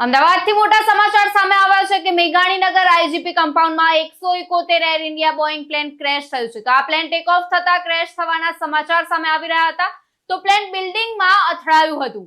અમદાવાદથી મોટા સમાચાર સામે આવ્યા છે કે મેઘાણીનગર આઈજીપી કમ્પાઉન્ડમાં 171 Air India Boeing plane crash થયું છે. તો આ પ્લેન ટેક ઓફ થતા ક્રેશ થવાના સમાચાર સામે આવી રહ્યા હતા. તો પ્લેન બિલ્ડિંગમાં અથડાયું હતું.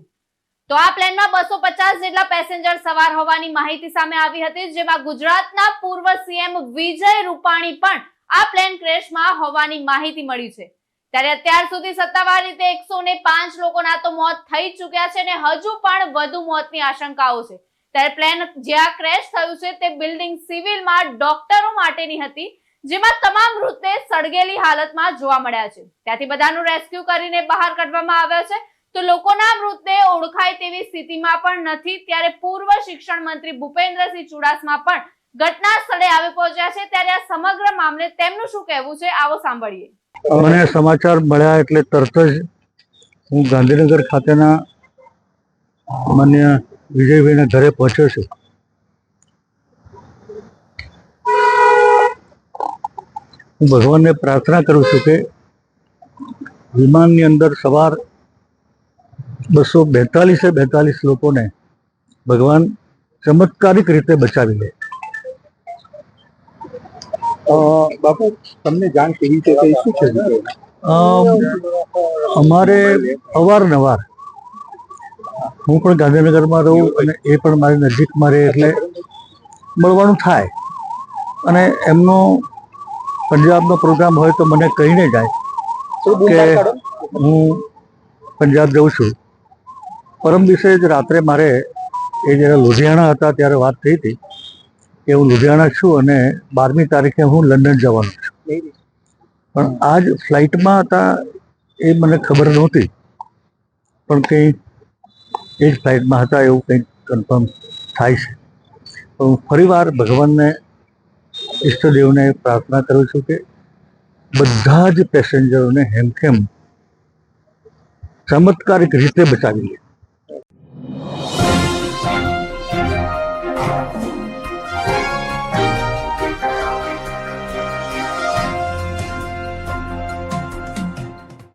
તો આ પ્લેનમાં 250 જેટલા પેસેન્જર સવાર હોવાની માહિતી સામે આવી હતી, જેમાં ગુજરાતના પૂર્વ સીએમ વિજય રૂપાણી પણ આ પ્લેન ક્રેશમાં હોવાની માહિતી મળી છે. ત્યારે અત્યાર સુધી સત્તાવાર રીતે 105 લોકોના તો મોત થઈ ચૂક્યા છે અને હજુ પણ વધુ મોતની આશંકાઓ છે. ત્યારે પ્લેન જ્યાં ક્રેશ થયું છે તે બિલ્ડિંગ સિવિલમાં ડોક્ટરો માટેની હતી, જેમાં તમામ મૃતદેહ સળગેલી હાલતમાં જોવા મળ્યા છે. ત્યાંથી બધાનું રેસ્ક્યુ કરીને બહાર કાઢવામાં આવ્યા છે. તો લોકોના મૃતદેહ ઓળખાય તેવી સ્થિતિમાં પણ નથી. ત્યારે પૂર્વ શિક્ષણ મંત્રી ભૂપેન્દ્રસિંહ ચુડાસમા પણ ઘટના સ્થળે આવી પહોંચ્યા છે. ત્યારે આ સમગ્ર મામલે તેમનું શું કહેવું છે, આવો સાંભળીએ. મને સમાચાર મળ્યા એટલે તરત જ હું ગાંધીનગર ખાતેના માન્ય વિજયભાઈના ઘરે પહોંચ્યો છું. હું ભગવાનને પ્રાર્થના કરું છું કે વિમાનની અંદર સવાર 242 લોકોને ભગવાન ચમત્કારિક રીતે બચાવી લે. બાપુ, તમને જાણ કેવી રીતે થઈ, શું છે? અમારે અવારનવાર, હું પણ ગાંધીનગરમાં રહું અને એ પણ મારી નજીકમાં રહે એટલે મળવાનું થાય. અને એમનો પંજાબનો પ્રોગ્રામ હોય તો મને કહીને જાય કે હું પંજાબ જાઉં છું. પરમ દિવસે જ રાત્રે મારે એ જ્યારે લુધિયાણા હતા ત્યારે વાત થઈ હતી કે હું લુધિયાણા છું અને 12મી તારીખે હું લંડન જવાનું છું. પણ આજ ફ્લાઇટમાં હતા એ મને ખબર નહોતી, પણ કંઈ એ જ ફ્લાઇટમાં હતા એવું કંઈક કન્ફર્મ થાય છે. હું ફરીવાર ભગવાનને, ઈષ્ટદેવને પ્રાર્થના કરું છું કે બધા જ પેસેન્જરોને હેમખેમ ચમત્કારિક રીતે બચાવી લે.